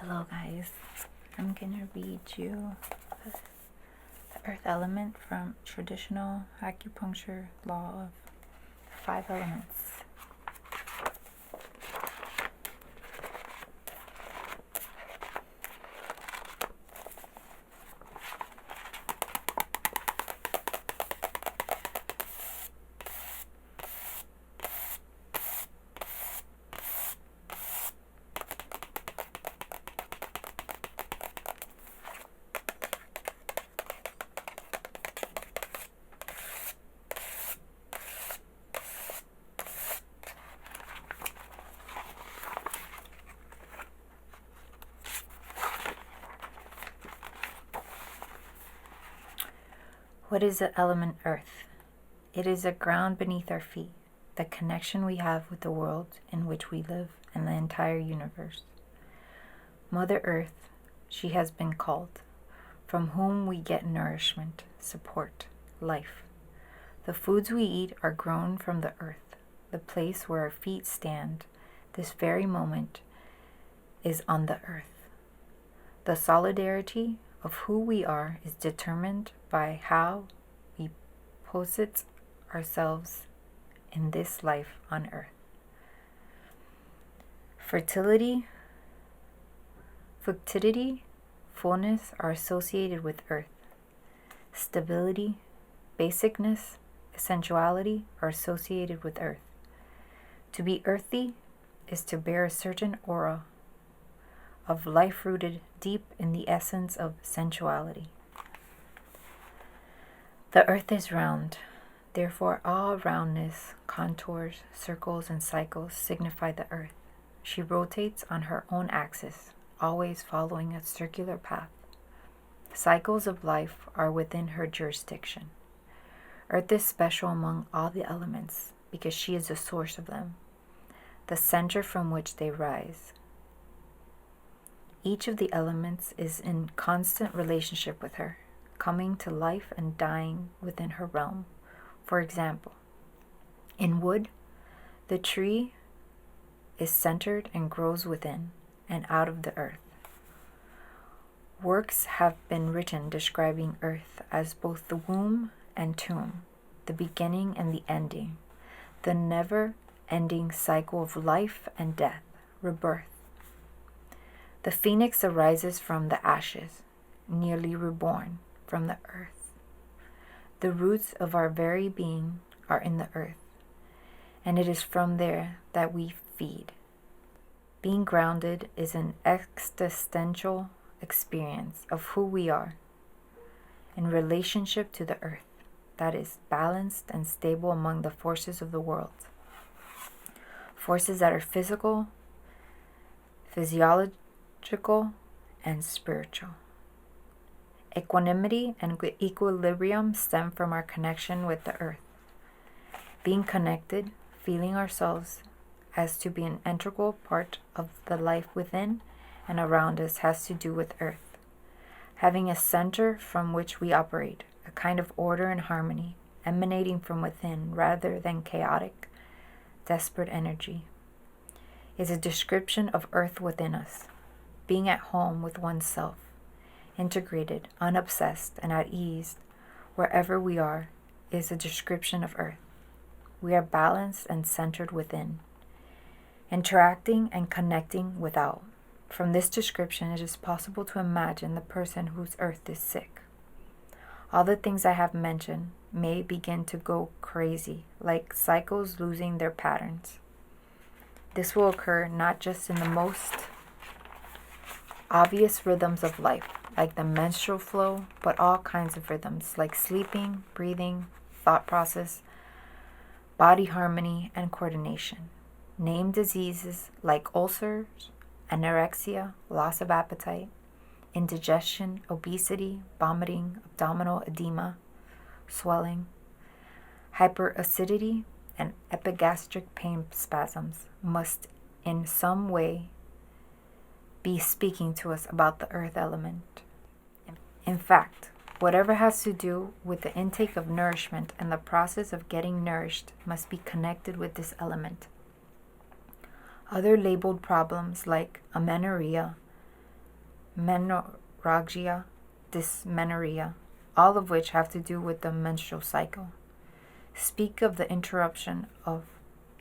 Hello guys, I'm gonna read you the earth element from traditional acupuncture law of 5 elements. What is the element earth? It is the ground beneath our feet, the connection we have with the world in which we live and the entire universe. Mother Earth, she has been called, from whom we get nourishment, support, life. The foods we eat are grown from the earth. The place where our feet stand, this very moment, is on the earth. The solidarity of who we are is determined by how we posit ourselves in this life on earth. Fertility, fullness are associated with earth. Stability, basicness, essentiality are associated with earth. To be earthy is to bear a certain aura of life rooted deep in the essence of sensuality. The earth is round, therefore all roundness, contours, circles, and cycles signify the earth. She rotates on her own axis, always following a circular path. Cycles of life are within her jurisdiction. Earth is special among all the elements because she is the source of them, the center from which they rise. Each of the elements is in constant relationship with her, coming to life and dying within her realm. For example, in wood, the tree is centered and grows within and out of the earth. Works have been written describing earth as both the womb and tomb, the beginning and the ending, the never-ending cycle of life and death, rebirth. The phoenix arises from the ashes, nearly reborn from the earth. The roots of our very being are in the earth, and it is from there that we feed. Being grounded is an existential experience of who we are in relationship to the earth that is balanced and stable among the forces of the world. Forces that are physical, physiological, and spiritual. Equanimity and equilibrium stem from our connection with the earth. Being connected, feeling ourselves as to be an integral part of the life within and around us has to do with earth. Having a center from which we operate, a kind of order and harmony, emanating from within rather than chaotic, desperate energy, is a description of earth within us. Being at home with oneself, integrated, unobsessed, and at ease wherever we are, is a description of earth. We are balanced and centered within, interacting and connecting without. From this description, it is possible to imagine the person whose earth is sick. All the things I have mentioned may begin to go crazy, like cycles losing their patterns. This will occur not just in the most obvious rhythms of life, like the menstrual flow, but all kinds of rhythms, like sleeping, breathing, thought process, body harmony, and coordination. Name diseases like ulcers, anorexia, loss of appetite, indigestion, obesity, vomiting, abdominal edema, swelling, hyperacidity, and epigastric pain spasms must in some way be speaking to us about the earth element. In fact, whatever has to do with the intake of nourishment and the process of getting nourished must be connected with this element. Other labeled problems like amenorrhea, menorrhagia, dysmenorrhea, all of which have to do with the menstrual cycle. Speak of the interruption of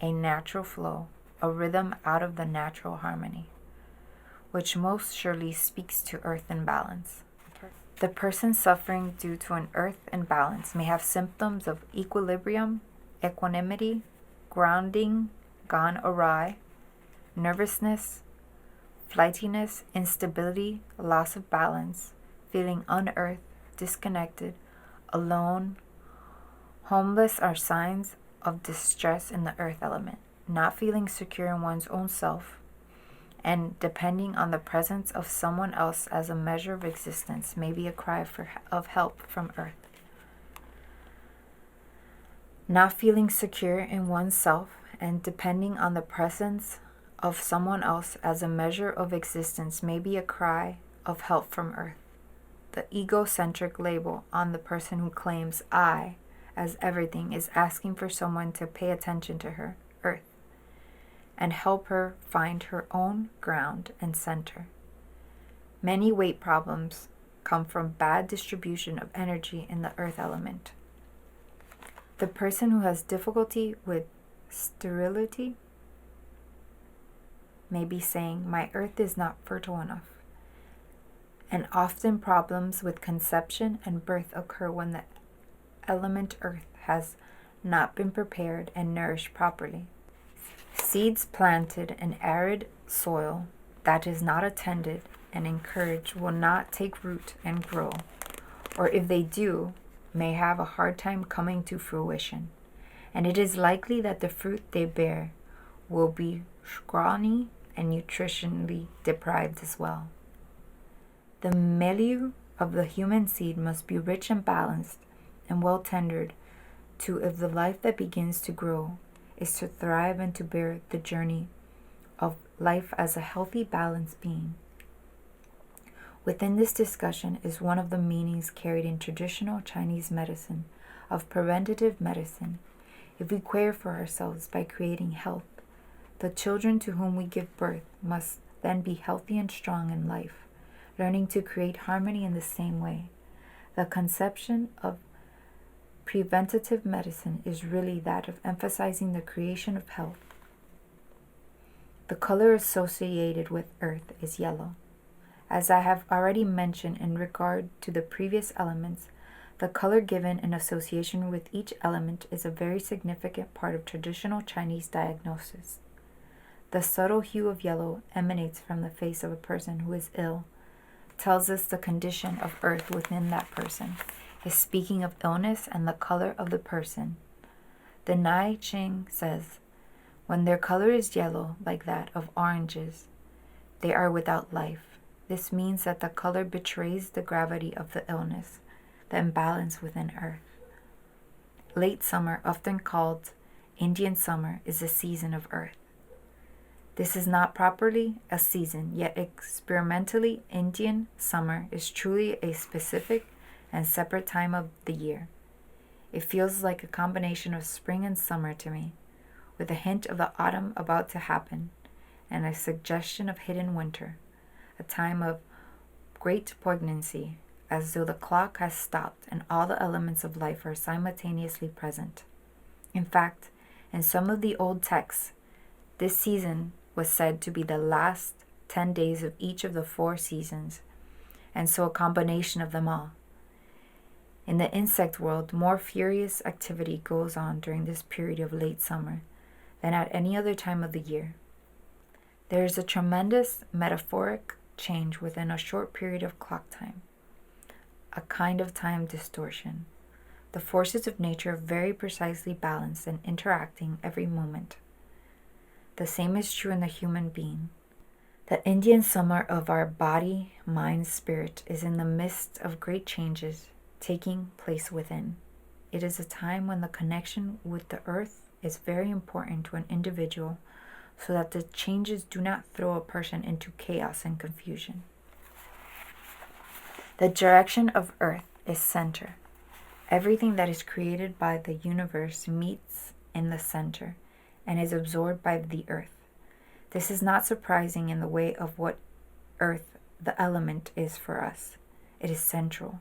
a natural flow, a rhythm out of the natural harmony, which most surely speaks to earth imbalance. The person suffering due to an earth imbalance may have symptoms of equilibrium, equanimity, grounding gone awry, nervousness, flightiness, instability, loss of balance, feeling unearthed, disconnected, alone. Homeless are signs of distress in the earth element, not feeling secure in one's own self, and depending on the presence of someone else as a measure of existence may be a cry of help from earth. Not feeling secure in oneself and depending on the presence of someone else as a measure of existence may be a cry of help from earth. The egocentric label on the person who claims I as everything is asking for someone to pay attention to her, earth, and help her find her own ground and center. Many weight problems come from bad distribution of energy in the earth element. The person who has difficulty with sterility may be saying, my earth is not fertile enough. And often problems with conception and birth occur when the element earth has not been prepared and nourished properly. Seeds planted in arid soil that is not attended and encouraged will not take root and grow, or if they do, may have a hard time coming to fruition, and it is likely that the fruit they bear will be scrawny and nutritionally deprived as well. The milieu of the human seed must be rich and balanced and well tendered to if the life that begins to grow is to thrive and to bear the journey of life as a healthy, balanced being. Within this discussion is one of the meanings carried in traditional Chinese medicine of preventative medicine. If we care for ourselves by creating health, the children to whom we give birth must then be healthy and strong in life, learning to create harmony in the same way. The conception of preventative medicine is really that of emphasizing the creation of health. The color associated with earth is yellow. As I have already mentioned in regard to the previous elements, the color given in association with each element is a very significant part of traditional Chinese diagnosis. The subtle hue of yellow emanates from the face of a person who is ill, tells us the condition of earth within that person, is speaking of illness and the color of the person. The Nai Ching says, when their color is yellow like that of oranges, they are without life. This means that the color betrays the gravity of the illness, the imbalance within earth. Late summer, often called Indian summer, is the season of earth. This is not properly a season, yet experimentally Indian summer is truly a specific and separate time of the year. It feels like a combination of spring and summer to me, with a hint of the autumn about to happen, and a suggestion of hidden winter, a time of great poignancy, as though the clock has stopped and all the elements of life are simultaneously present. In fact, in some of the old texts, this season was said to be the last 10 days of each of the 4 seasons, and so a combination of them all. In the insect world, more furious activity goes on during this period of late summer than at any other time of the year. There is a tremendous metaphoric change within a short period of clock time, a kind of time distortion. The forces of nature are very precisely balanced and interacting every moment. The same is true in the human being. The Indian summer of our body, mind, spirit is in the midst of great changes taking place within. It is a time when the connection with the earth is very important to an individual so that the changes do not throw a person into chaos and confusion. The direction of earth is center. Everything that is created by the universe meets in the center and is absorbed by the earth. This is not surprising in the way of what earth the element is for us. It is central.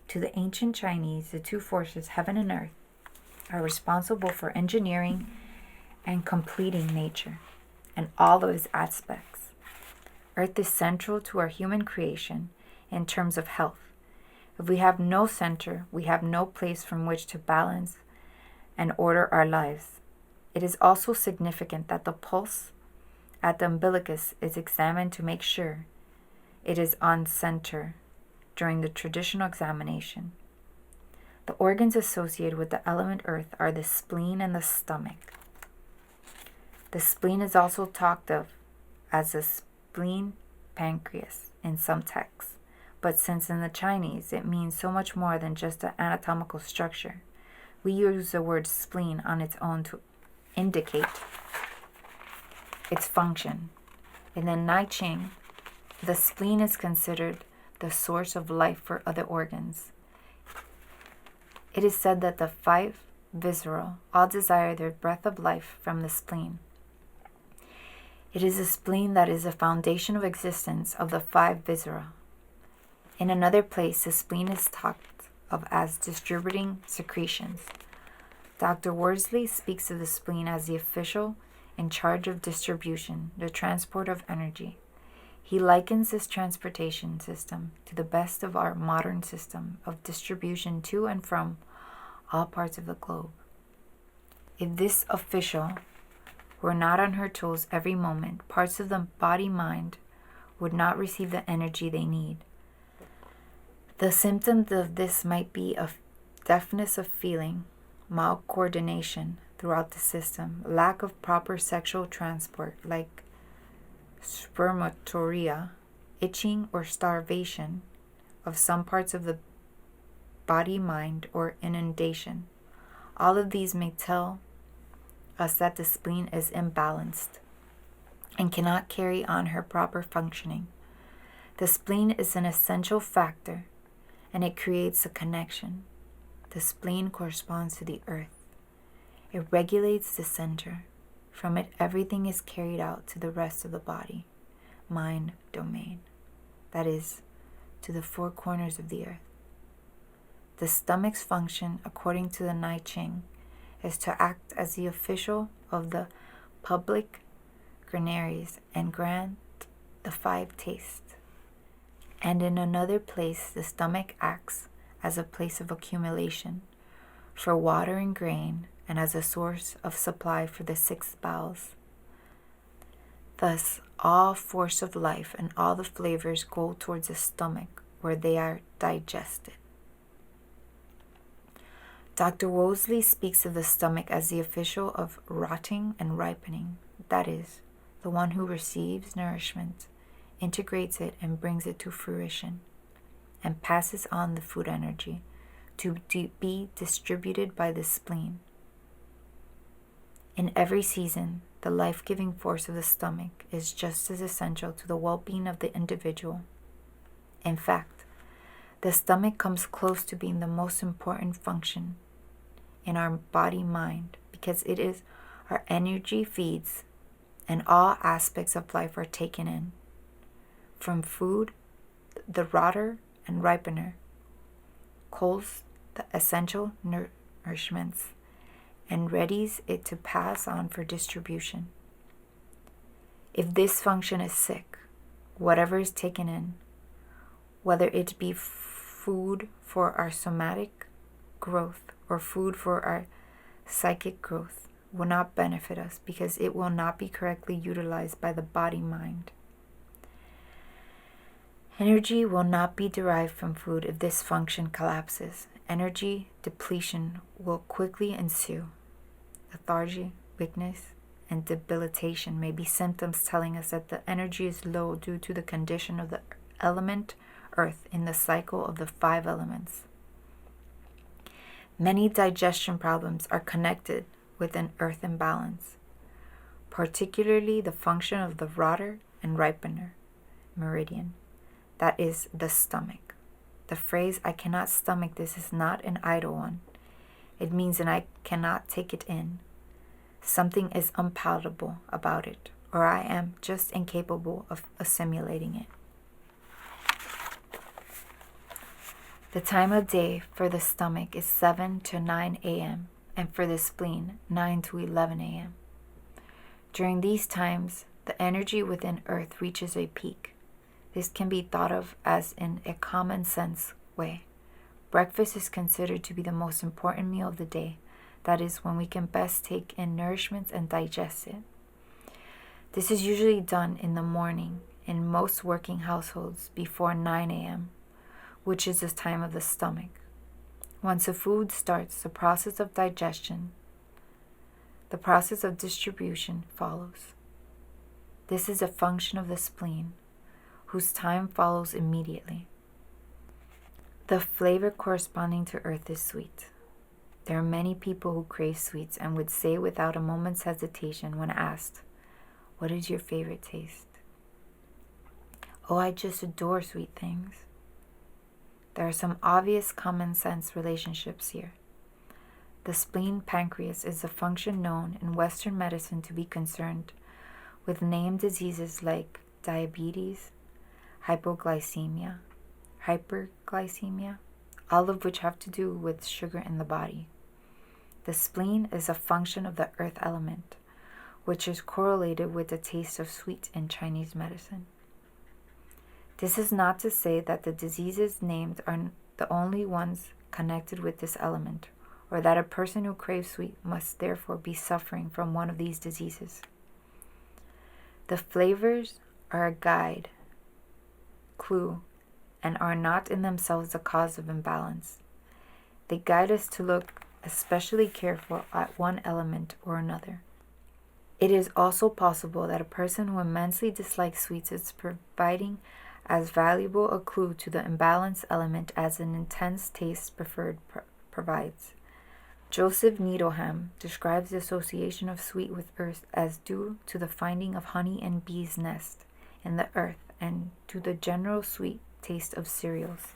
To the ancient Chinese, the two forces, heaven and earth, are responsible for engineering and completing nature and all of its aspects. Earth is central to our human creation in terms of health. If we have no center, we have no place from which to balance and order our lives. It is also significant that the pulse at the umbilicus is examined to make sure it is on center during the traditional examination. The organs associated with the element earth are the spleen and the stomach. The spleen is also talked of as the spleen pancreas in some texts, but since in the Chinese it means so much more than just an anatomical structure, we use the word spleen on its own to indicate its function. In the I Ching, the spleen is considered the source of life for other organs. It is said that the 5 visceral all desire their breath of life from the spleen. It is the spleen that is the foundation of existence of the 5 viscera. In another place, the spleen is talked of as distributing secretions. Dr. Worsley speaks of the spleen as the official in charge of distribution, the transport of energy. He likens this transportation system to the best of our modern system of distribution to and from all parts of the globe. If this official were not on her toes every moment, parts of the body-mind would not receive the energy they need. The symptoms of this might be a deafness of feeling, malcoordination throughout the system, lack of proper sexual transport like spermatoria, itching or starvation of some parts of the body, mind, or inundation. All of these may tell us that the spleen is imbalanced and cannot carry on her proper functioning. The spleen is an essential factor and it creates a connection. The spleen corresponds to the earth. It regulates the center. From it, everything is carried out to the rest of the body, mind domain, that is, to the 4 corners of the earth. The stomach's function, according to the I Ching, is to act as the official of the public granaries and grant the 5 tastes. And in another place, the stomach acts as a place of accumulation for water and grain, and as a source of supply for the 6 bowels. Thus, all force of life and all the flavors go towards the stomach, where they are digested. Dr. Woolsey speaks of the stomach as the official of rotting and ripening, that is, the one who receives nourishment, integrates it and brings it to fruition, and passes on the food energy to be distributed by the spleen. In every season, the life-giving force of the stomach is just as essential to the well-being of the individual. In fact, the stomach comes close to being the most important function in our body-mind because it is our energy feeds and all aspects of life are taken in. From food, the rotter and ripener, culls the essential nourishments, and readies it to pass on for distribution. If this function is sick, whatever is taken in, whether it be food for our somatic growth or food for our psychic growth, will not benefit us because it will not be correctly utilized by the body-mind. Energy will not be derived from food if this function collapses. Energy depletion will quickly ensue. Lethargy, weakness, and debilitation may be symptoms telling us that the energy is low due to the condition of the element earth in the cycle of the 5 elements. Many digestion problems are connected with an earth imbalance, particularly the function of the rotter and ripener meridian, that is, the stomach. The phrase, "I cannot stomach this," is not an idle one. It means that I cannot take it in. Something is unpalatable about it, or I am just incapable of assimilating it. The time of day for the stomach is 7 to 9 a.m. and for the spleen 9 to 11 a.m. During these times, the energy within Earth reaches a peak. This can be thought of as in a common sense way. Breakfast is considered to be the most important meal of the day. That is when we can best take in nourishment and digest it. This is usually done in the morning in most working households before 9 a.m., which is the time of the stomach. Once the food starts the process of digestion, the process of distribution follows. This is a function of the spleen, whose time follows immediately. The flavor corresponding to earth is sweet. There are many people who crave sweets and would say without a moment's hesitation when asked, "What is your favorite taste?" "Oh, I just adore sweet things." There are some obvious common sense relationships here. The spleen pancreas is a function known in Western medicine to be concerned with named diseases like diabetes, hypoglycemia, hyperglycemia, all of which have to do with sugar in the body. The spleen is a function of the earth element, which is correlated with the taste of sweet in Chinese medicine. This is not to say that the diseases named are the only ones connected with this element, or that a person who craves sweet must therefore be suffering from one of these diseases. The flavors are a guide, clue, and are not in themselves the cause of imbalance. They guide us to look especially careful at one element or another. It is also possible that a person who immensely dislikes sweets is providing as valuable a clue to the imbalance element as an intense taste preferred provides. Joseph Needham describes the association of sweet with earth as due to the finding of honey and bees' nest in the earth and to the general sweet taste of cereals.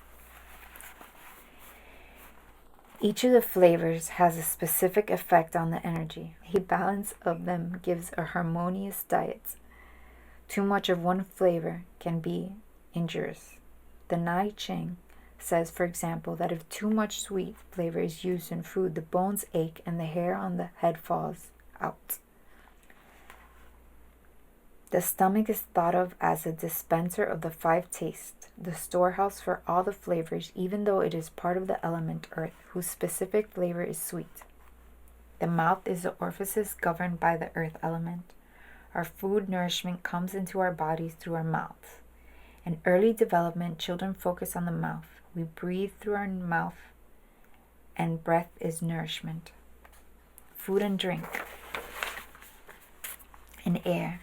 Each of the flavors has a specific effect on the energy. A balance of them gives a harmonious diet. Too much of one flavor can be injurious. The Nai Ching says, for example, that if too much sweet flavor is used in food, the bones ache and the hair on the head falls out. The stomach is thought of as a dispenser of the five tastes, the storehouse for all the flavors, even though it is part of the element earth, whose specific flavor is sweet. The mouth is the orifice governed by the earth element. Our food nourishment comes into our bodies through our mouths. In early development, children focus on the mouth. We breathe through our mouth, and breath is nourishment. Food and drink and air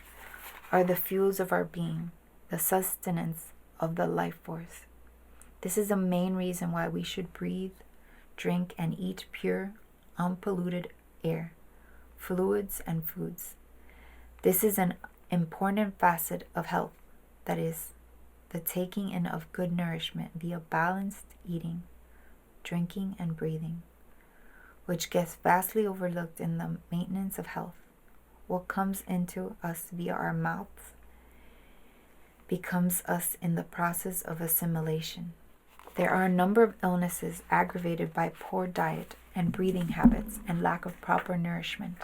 are the fuels of our being, the sustenance of the life force. This is the main reason why we should breathe, drink, and eat pure, unpolluted air, fluids, and foods. This is an important facet of health, that is, the taking in of good nourishment via balanced eating, drinking, and breathing, which gets vastly overlooked in the maintenance of health. What comes into us via our mouths becomes us in the process of assimilation. There are a number of illnesses aggravated by poor diet and breathing habits and lack of proper nourishment.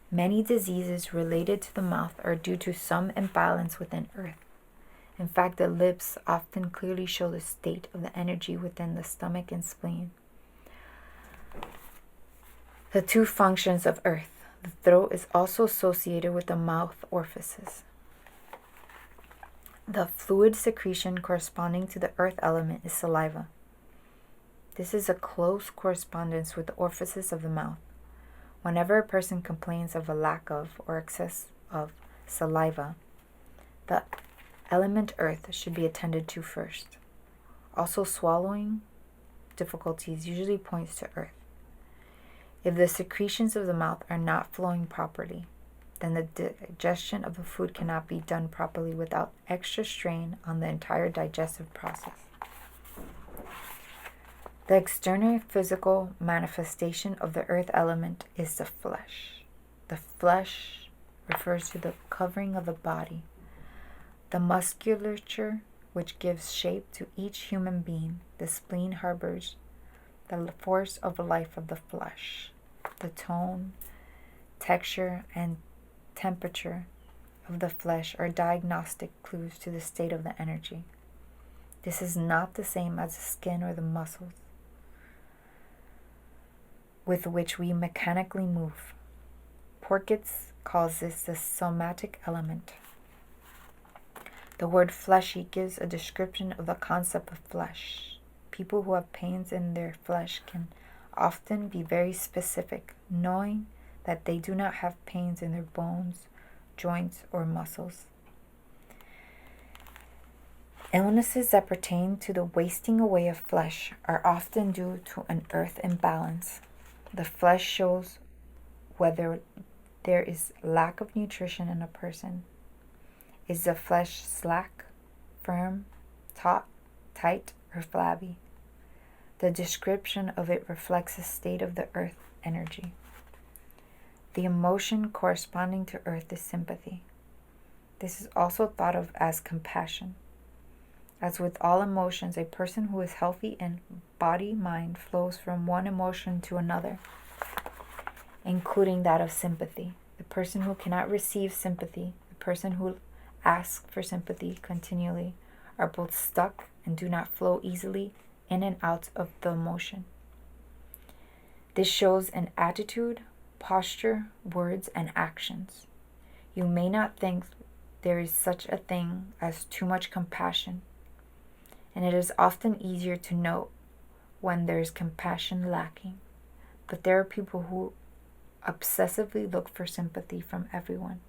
Many diseases related to the mouth are due to some imbalance within earth. In fact, the lips often clearly show the state of the energy within the stomach and spleen. The two functions of earth. The throat is also associated with the mouth orifices. The fluid secretion corresponding to the earth element is saliva. This is a close correspondence with the orifices of the mouth. Whenever a person complains of a lack of or excess of saliva, the element earth should be attended to first. Also, swallowing difficulties usually points to earth. If the secretions of the mouth are not flowing properly, then the digestion of the food cannot be done properly without extra strain on the entire digestive process. The external physical manifestation of the earth element is the flesh. The flesh refers to the covering of the body, the musculature which gives shape to each human being. The spleen harbors the force of the life of the flesh. The tone, texture, and temperature of the flesh are diagnostic clues to the state of the energy. This is not the same as the skin or the muscles with which we mechanically move. Porkitz calls this the somatic element. The word fleshy gives a description of the concept of flesh. People who have pains in their flesh can often be very specific, knowing that they do not have pains in their bones, joints, or muscles. Illnesses that pertain to the wasting away of flesh are often due to an earth imbalance. The flesh shows whether there is lack of nutrition in a person. Is the flesh slack, firm, taut, tight, or flabby? The description of it reflects the state of the earth energy. The emotion corresponding to earth is sympathy. This is also thought of as compassion. As with all emotions, a person who is healthy in body-mind flows from one emotion to another, including that of sympathy. The person who cannot receive sympathy, the person who asks for sympathy continually, are both stuck and do not flow easily in and out of the emotion. This shows an attitude, posture, words, and actions. You may not think there is such a thing as too much compassion, and it is often easier to note when there is compassion lacking. But there are people who obsessively look for sympathy from everyone,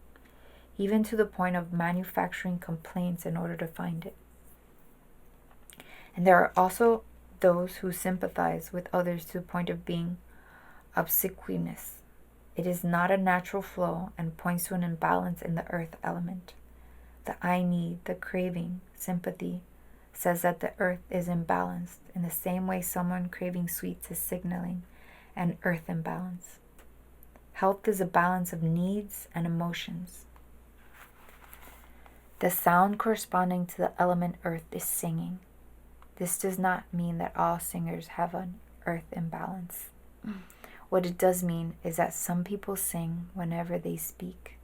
even to the point of manufacturing complaints in order to find it. And there are also those who sympathize with others to the point of being obsequious. It is not a natural flow and points to an imbalance in the earth element. The I need, the craving, sympathy, says that the earth is imbalanced in the same way someone craving sweets is signaling an earth imbalance. Health is a balance of needs and emotions. The sound corresponding to the element earth is singing. This does not mean that all singers have an earth imbalance. What it does mean is that some people sing whenever they speak.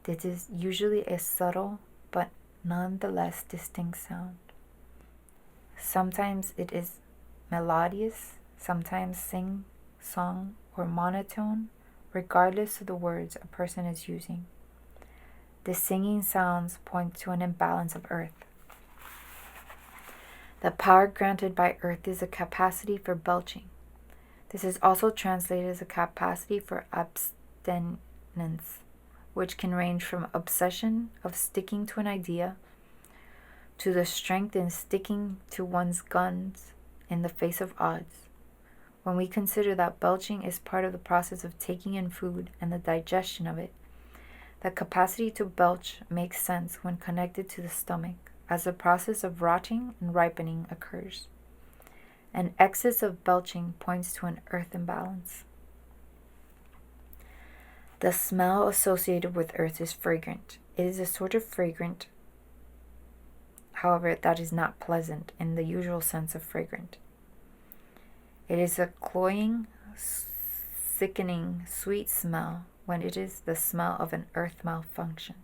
This is usually a subtle but nonetheless distinct sound. Sometimes it is melodious, sometimes sing-song or monotone, regardless of the words a person is using. The singing sounds point to an imbalance of earth. The power granted by earth is a capacity for belching. This is also translated as a capacity for abstinence, which can range from obsession of sticking to an idea to the strength in sticking to one's guns in the face of odds. When we consider that belching is part of the process of taking in food and the digestion of it, the capacity to belch makes sense when connected to the stomach, as the process of rotting and ripening occurs. An excess of belching points to an earth imbalance. The smell associated with earth is fragrant. It is a sort of fragrant, however, that is not pleasant in the usual sense of fragrant. It is a cloying, sickening, sweet smell when it is the smell of an earth malfunction.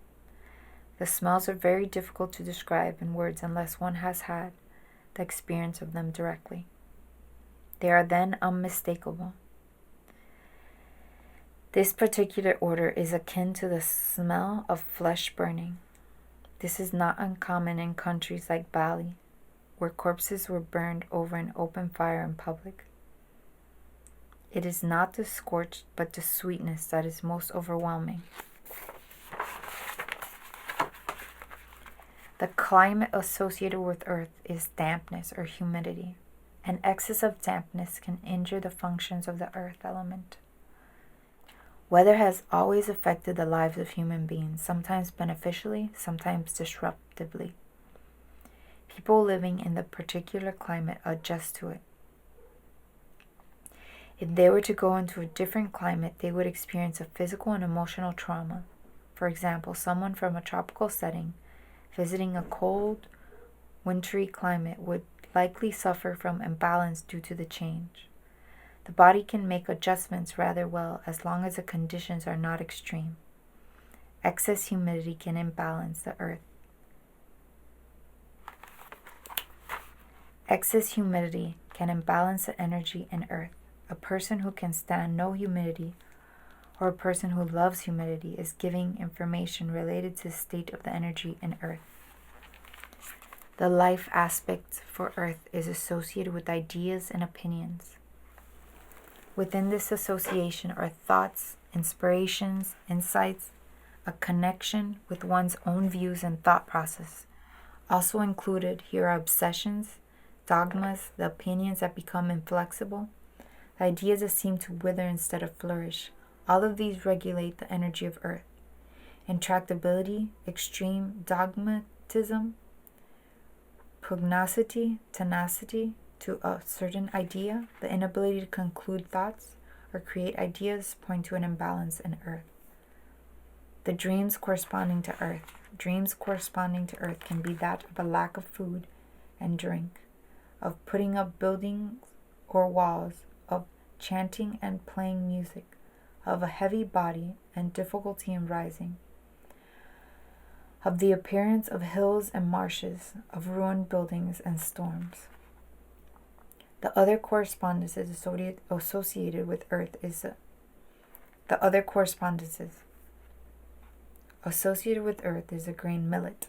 The smells are very difficult to describe in words unless one has had the experience of them directly. They are then unmistakable. This particular order is akin to the smell of flesh burning. This is not uncommon in countries like Bali, where corpses were burned over an open fire in public. It is not the scorch, but the sweetness that is most overwhelming. The climate associated with earth is dampness or humidity. An excess of dampness can injure the functions of the earth element. Weather has always affected the lives of human beings, sometimes beneficially, sometimes disruptively. People living in the particular climate adjust to it. If they were to go into a different climate, they would experience a physical and emotional trauma. For example, someone from a tropical setting visiting a cold, wintry climate would likely suffer from imbalance due to the change. The body can make adjustments rather well as long as the conditions are not extreme. Excess humidity can imbalance the earth. Excess humidity can imbalance the energy in earth. A person who can stand no humidity or a person who loves humidity is giving information related to the state of the energy in earth. The life aspect for earth is associated with ideas and opinions. Within this association are thoughts, inspirations, insights, a connection with one's own views and thought process. Also included here are obsessions, dogmas, the opinions that become inflexible, the ideas that seem to wither instead of flourish. All of these regulate the energy of earth. Intractability, extreme dogmatism, pugnacity, tenacity to a certain idea, the inability to conclude thoughts or create ideas point to an imbalance in earth. The dreams corresponding to earth. Dreams corresponding to earth can be that of a lack of food and drink, of putting up buildings or walls, of chanting and playing music, of a heavy body and difficulty in rising, of the appearance of hills and marshes, of ruined buildings and storms. The other correspondences associated with earth is the other correspondences associated with earth is the grain millet,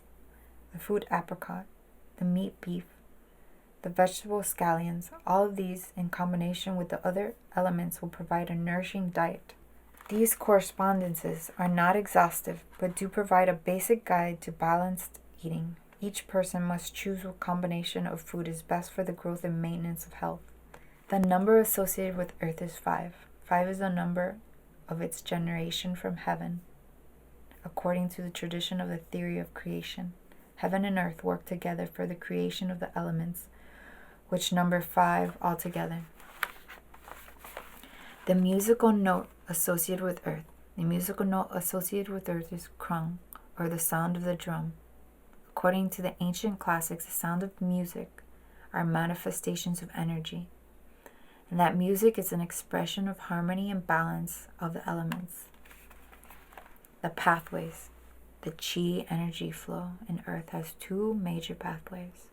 the food apricot, the meat beef, the vegetable scallions. All of these in combination with the other elements will provide a nourishing diet. These correspondences are not exhaustive, but do provide a basic guide to balanced eating. Each person must choose what combination of food is best for the growth and maintenance of health. The number associated with earth is 5. 5 is the number of its generation from heaven. According to the tradition of the theory of creation, heaven and earth work together for the creation of the elements, which number 5 altogether. The musical note associated with earth. The musical note associated with earth is krung, or the sound of the drum. According to the ancient classics, the sound of music are manifestations of energy, and that music is an expression of harmony and balance of the elements. The pathways. The chi energy flow in earth has 2 major pathways.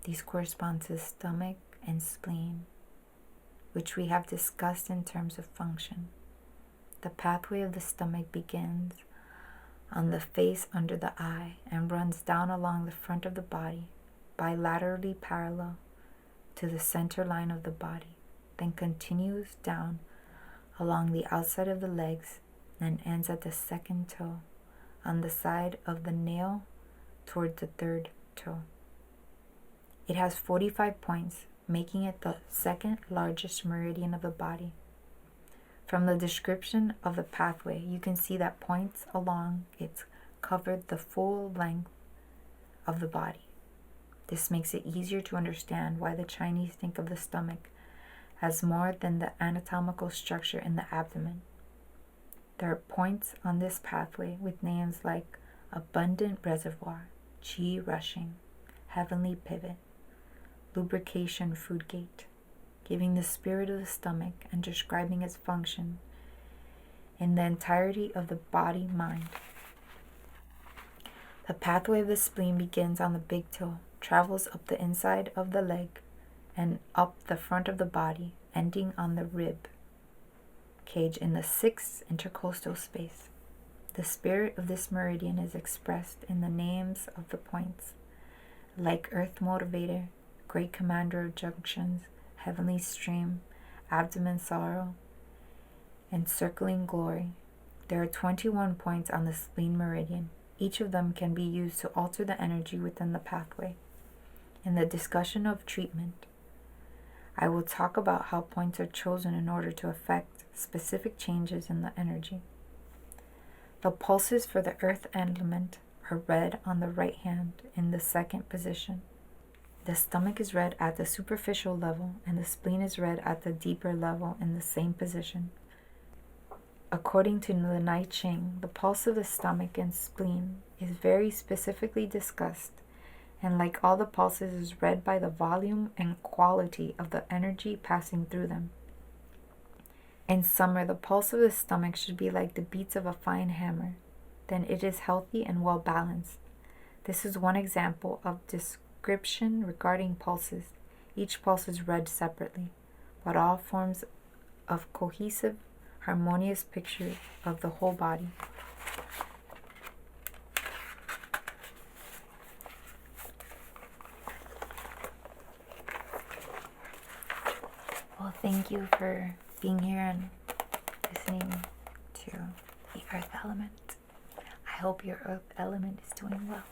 These correspond to the stomach and spleen, which we have discussed in terms of function. The pathway of the stomach begins on the face under the eye and runs down along the front of the body, bilaterally parallel to the center line of the body, then continues down along the outside of the legs and ends at the second toe, on the side of the nail toward the third toe. It has 45 points, making it the second largest meridian of the body. From the description of the pathway, you can see that points along it covered the full length of the body. This makes it easier to understand why the Chinese think of the stomach as more than the anatomical structure in the abdomen. There are points on this pathway with names like abundant reservoir, chi rushing, heavenly pivot, lubrication food gate, giving the spirit of the stomach and describing its function in the entirety of the body-mind. The pathway of the spleen begins on the big toe, travels up the inside of the leg, and up the front of the body, ending on the rib cage in the 6th intercostal space. The spirit of this meridian is expressed in the names of the points, like Earth Motivator, Great Commander of Junctions, Heavenly Stream, Abdomen Sorrow, Encircling Glory. There are 21 points on the spleen meridian. Each of them can be used to alter the energy within the pathway. In the discussion of treatment, I will talk about how points are chosen in order to affect specific changes in the energy. The pulses for the earth element are read on the right hand in the 2nd position. The stomach is read at the superficial level, and the spleen is read at the deeper level in the same position. According to the I Ching, the pulse of the stomach and spleen is very specifically discussed and like all the pulses is read by the volume and quality of the energy passing through them. In summer, the pulse of the stomach should be like the beats of a fine hammer. Then it is healthy and well balanced. This is one example of description regarding pulses. Each pulse is read separately, but all forms of cohesive, harmonious picture of the whole body. Well, thank you for being here and listening to the earth element. I hope your earth element is doing well.